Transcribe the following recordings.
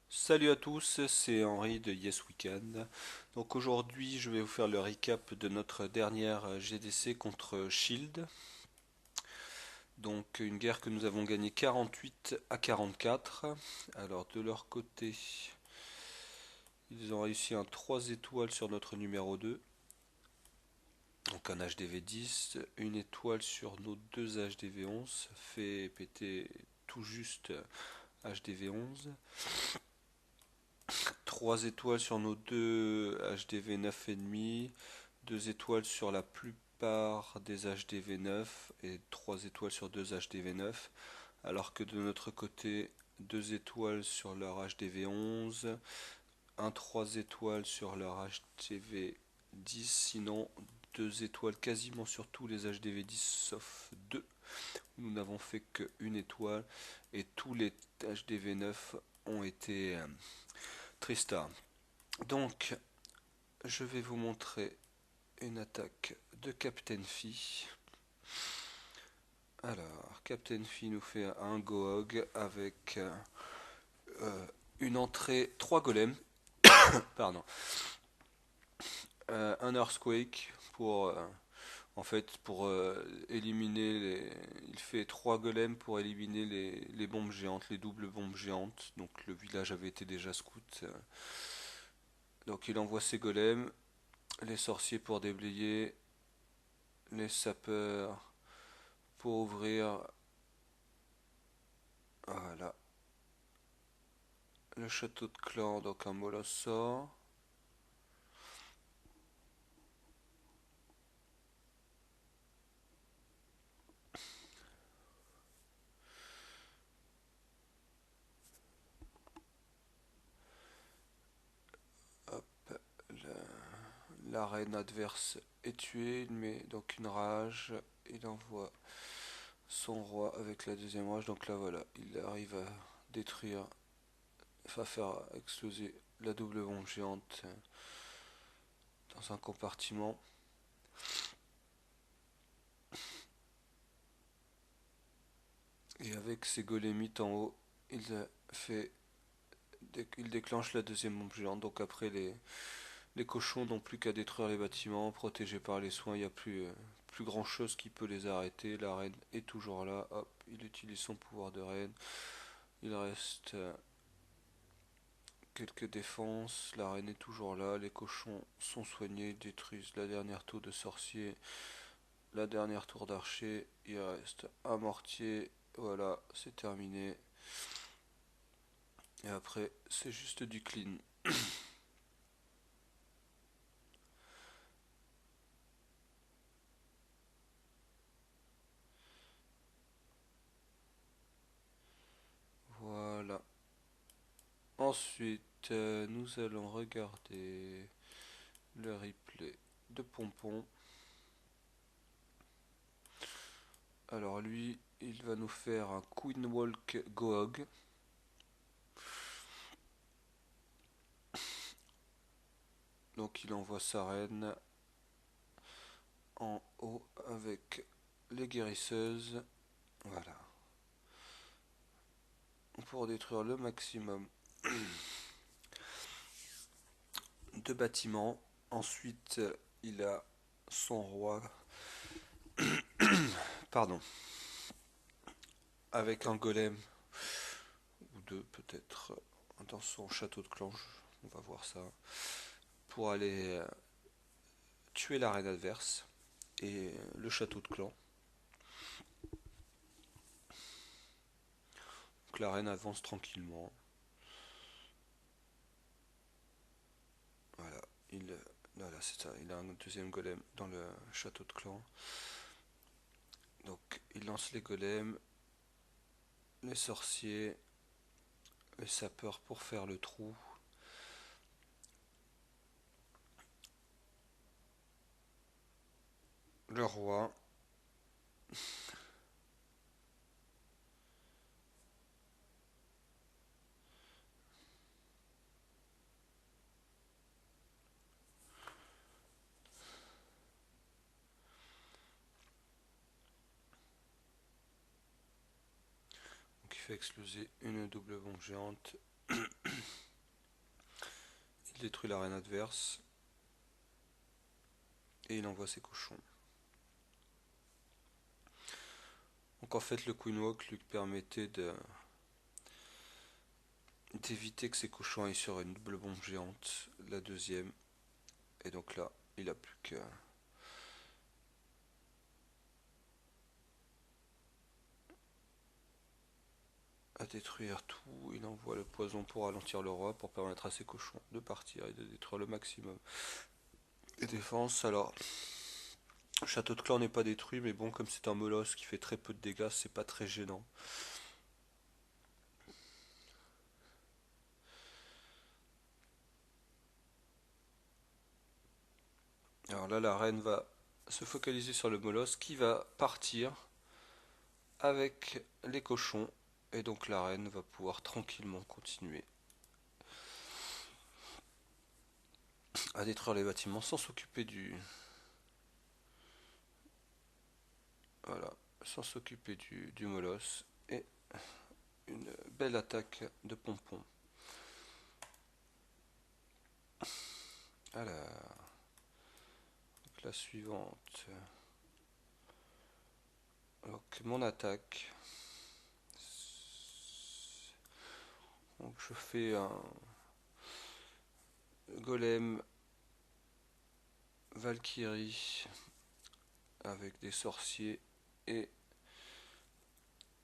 Salut à tous, c'est Henri de Yes Weekend. Donc aujourd'hui, je vais vous faire le recap de notre dernière GDC contre Shield. Donc une guerre que nous avons gagnée 48 à 44. Alors de leur côté, ils ont réussi un 3 étoiles sur notre numéro 2. Donc un HDV 10, une étoile sur nos deux HDV 11, fait péter tout juste HDV 11. 3 étoiles sur nos deux HDV 9,5, 2 étoiles sur la plupart des HDV 9 et 3 étoiles sur 2 HDV 9, alors que de notre côté, 2 étoiles sur leur HDV 11, 3 étoiles sur leur HDV 10, sinon 2 étoiles quasiment sur tous les HDV 10 sauf 2. Nous n'avons fait qu'une étoile et tous les HDV 9 ont été Tristar. Donc, je vais vous montrer une attaque de Captain Phi. Alors, Captain Phi nous fait un Gohog avec une entrée 3 golems, pardon, un Earthquake pour éliminer les. Il fait 3 golems pour éliminer les bombes géantes, les doubles bombes géantes. Donc le village avait été déjà scout. Donc il envoie ses golems, les sorciers pour déblayer, les sapeurs pour ouvrir, voilà, le château de clan, donc un molossor. Hop, la reine adverse est tuée, il met donc une rage, il envoie son roi avec la deuxième rage, donc là voilà, il arrive à détruire, à faire exploser la double bombe géante dans un compartiment. Et avec ses golémites en haut, il fait il déclenche la deuxième bombe géante. Donc après les cochons n'ont plus qu'à détruire les bâtiments, protégés par les soins, il n'y a plus grand chose qui peut les arrêter. La reine est toujours là, hop, il utilise son pouvoir de reine. Il reste quelques défenses, la reine est toujours là, les cochons sont soignés, ils détruisent la dernière tour de sorcier, la dernière tour d'archer, il reste un mortier, voilà, c'est terminé. Et après, c'est juste du clean. Voilà. Ensuite, nous allons regarder le replay de Pompon. Alors lui, il va nous faire un Queen Walk Gohog. Donc il envoie sa reine en haut avec les guérisseuses. Voilà. Pour détruire le maximum de bâtiments. Ensuite, il a son roi. Pardon. Avec un golem ou deux peut-être dans son château de clan. On va voir ça. Pour aller tuer la reine adverse et le château de clan. Donc la reine avance tranquillement. Voilà, voilà, c'est ça. Il a un deuxième golem dans le château de clan. Donc il lance les golems, les sorciers, les sapeurs pour faire le trou. Le roi. fait exploser une double bombe géante. Il détruit l'arène adverse et il envoie ses cochons. Donc en fait le Queen Walk lui permettait d'éviter que ses cochons aillent sur une double bombe géante, la deuxième. Et donc là, il a plus qu'à détruire tout. Il envoie le poison pour ralentir le roi, pour permettre à ses cochons de partir et de détruire le maximum des défenses. Alors, le château de clan n'est pas détruit, mais bon, comme c'est un molosse qui fait très peu de dégâts, c'est pas très gênant. Alors là, la reine va se focaliser sur le molosse qui va partir avec les cochons. Et donc la reine va pouvoir tranquillement continuer à détruire les bâtiments sans s'occuper voilà, sans s'occuper du molosse. Et une belle attaque de pompon. Alors, la suivante. Donc mon attaque. Donc je fais un golem Valkyrie avec des sorciers et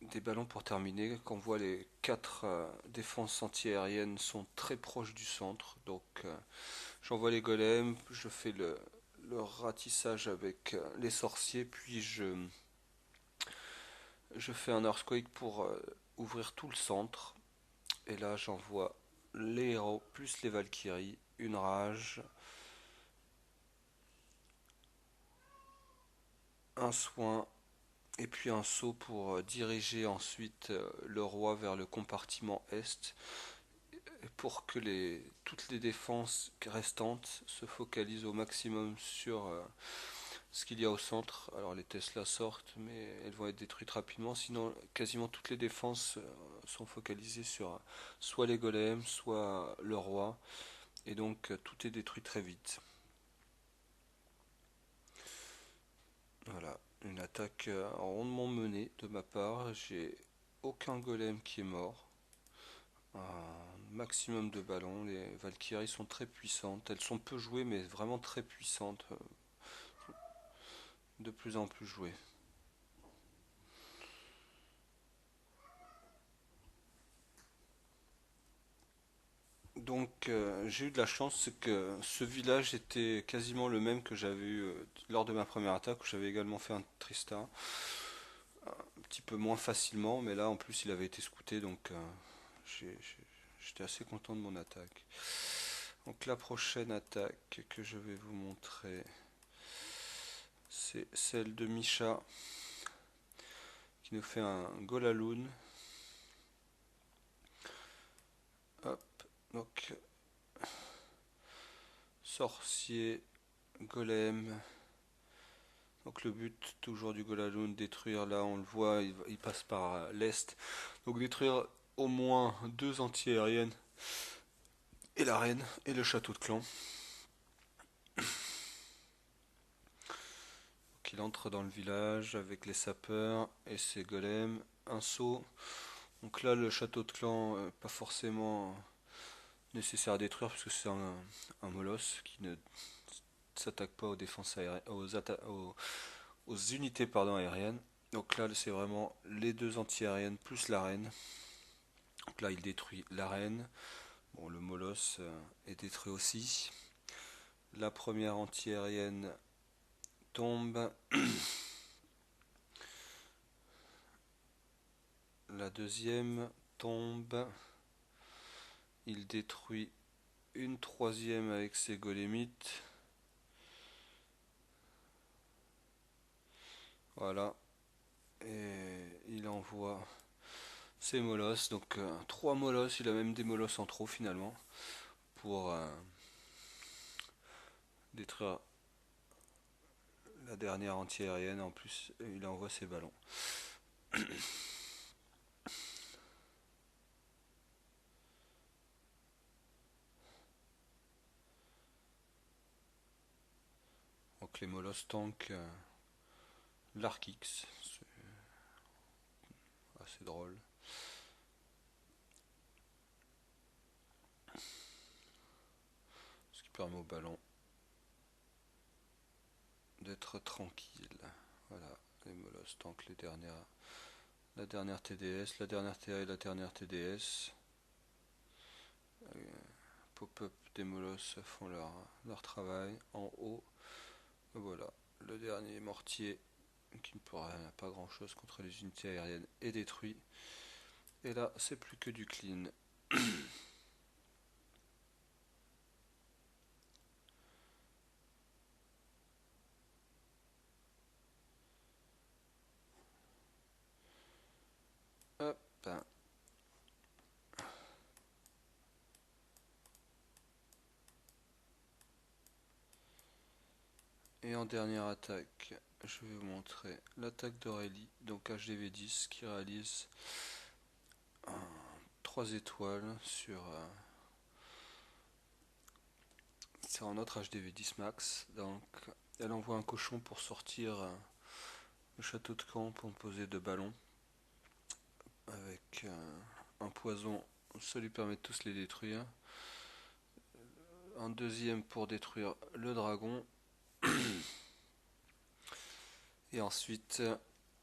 des ballons pour terminer. Quand on voit les 4 défenses anti-aériennes sont très proches du centre. Donc j'envoie les golems, je fais le ratissage avec les sorciers, puis je fais un earthquake pour ouvrir tout le centre. Et là j'envoie les héros plus les Valkyries, une rage, un soin et puis un saut pour diriger ensuite le roi vers le compartiment est pour que toutes les défenses restantes se focalisent au maximum sur ce qu'il y a au centre. Alors les Tesla sortent, mais elles vont être détruites rapidement. Sinon, quasiment toutes les défenses sont focalisées sur soit les golems, soit le roi. Et donc tout est détruit très vite. Voilà, une attaque rondement menée de ma part. J'ai aucun golem qui est mort. Un maximum de ballons. Les Valkyries sont très puissantes. Elles sont peu jouées, mais vraiment très puissantes. De plus en plus jouées. Donc j'ai eu de la chance, c'est que ce village était quasiment le même que j'avais eu lors de ma première attaque, où j'avais également fait un Trista. Un petit peu moins facilement, mais là en plus il avait été scouté, donc j'étais assez content de mon attaque. Donc la prochaine attaque que je vais vous montrer, c'est celle de Misha, qui nous fait un Golaloon. Hop, donc sorcier, golem. Donc le but toujours du Golaloon, détruire, là on le voit, il passe par l'est. Donc détruire au moins 2 anti-aériennes et la reine et le château de clan. Donc il entre dans le village avec les sapeurs et ses golems. Un saut. Donc là le château de clan, pas forcément nécessaire à détruire parce que c'est un molosse qui ne s'attaque pas aux défenses aériennes, aux unités pardon, aériennes. Donc là c'est vraiment les 2 anti-aériennes plus la reine. Donc là il détruit la reine. Bon, le molosse est détruit aussi. La première anti-aérienne tombe. La deuxième tombe. Il détruit une troisième avec ses golémites. Voilà. Et il envoie ses molosses. Donc 3 molosses. Il a même des molosses en trop finalement. Pour détruire la dernière anti-aérienne. En plus, il envoie ses ballons. les molosses tank l'Arc X. C'est assez drôle. Ce qui permet au ballon d'être tranquille. Voilà, les molosses tank, la dernière TDS, la dernière TA et la dernière TDS. Pop-up des molosses font leur travail. En haut, voilà, le dernier mortier qui ne pourra pas grand chose contre les unités aériennes est détruit. Et là, c'est plus que du clean. Hop. Et en dernière attaque, je vais vous montrer l'attaque d'Aurélie, donc HDV10 qui réalise 3 étoiles sur un autre HDV10 max. Donc elle envoie un cochon pour sortir le château de camp composé de ballons avec un poison, ça lui permet de tous les détruire. Un deuxième pour détruire le dragon. Et ensuite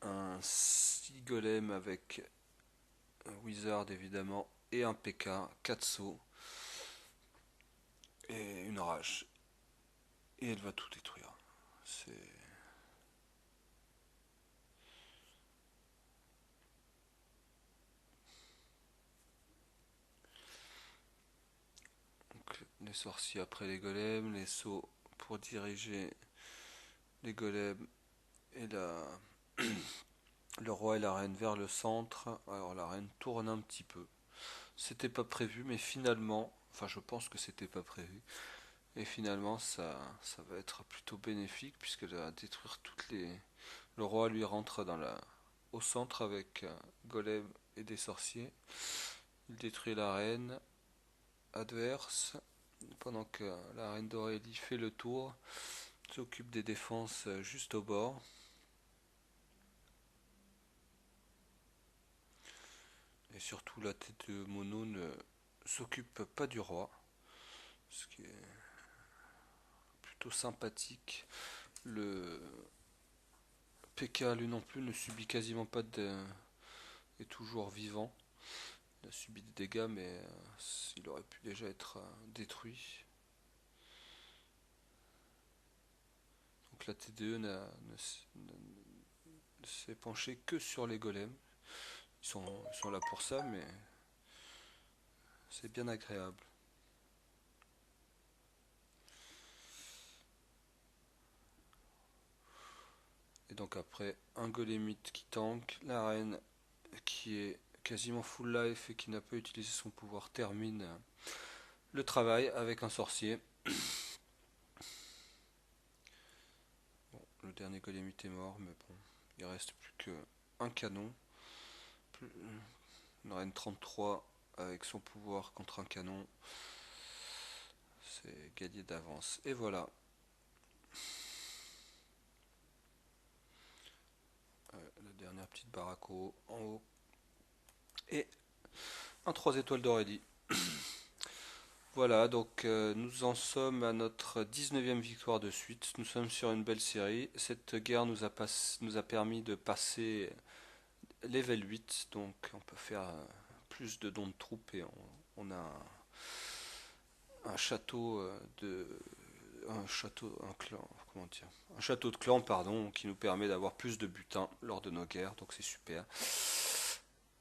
un 6 golem avec un wizard évidemment et un PK, 4 sauts et une rage. Et elle va tout détruire. C'est... Donc, les sorciers après les golems, les sauts pour diriger les golems et le roi et la reine vers le centre. Alors la reine tourne un petit peu. C'était pas prévu, mais finalement, enfin je pense que c'était pas prévu. Et finalement, ça va être plutôt bénéfique puisqu'elle va détruire toutes les. Le roi lui rentre au centre avec golem et des sorciers. Il détruit la reine adverse pendant que la reine d'Aurélie fait le tour, s'occupe des défenses juste au bord. Et surtout, la tête de Mono ne s'occupe pas du roi, ce qui est plutôt sympathique. Le PK, lui non plus, ne subit quasiment pas est toujours vivant. Il a subi des dégâts, mais il aurait pu déjà être détruit. Donc la TDE ne s'est penchée que sur les golems. Ils sont là pour ça, mais c'est bien agréable. Et donc après, un golemite qui tank, la reine qui est quasiment full life et qui n'a pas utilisé son pouvoir termine le travail avec un sorcier. Bon, le dernier golemite est mort, mais bon, il reste plus qu'un canon. Une reine 33 avec son pouvoir contre un canon, c'est gagné d'avance. Et voilà. La dernière petite baraco en haut. Et un 3 étoiles d'Aurélie. Voilà, donc nous en sommes à notre 19e victoire de suite. Nous sommes sur une belle série. Cette guerre nous a permis de passer level 8, donc on peut faire plus de dons de troupes et on a un château un clan, comment dire, un château de clan, pardon, qui nous permet d'avoir plus de butin lors de nos guerres, donc c'est super.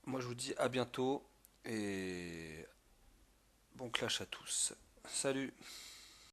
Moi je vous dis à bientôt et bon clash à tous. Salut!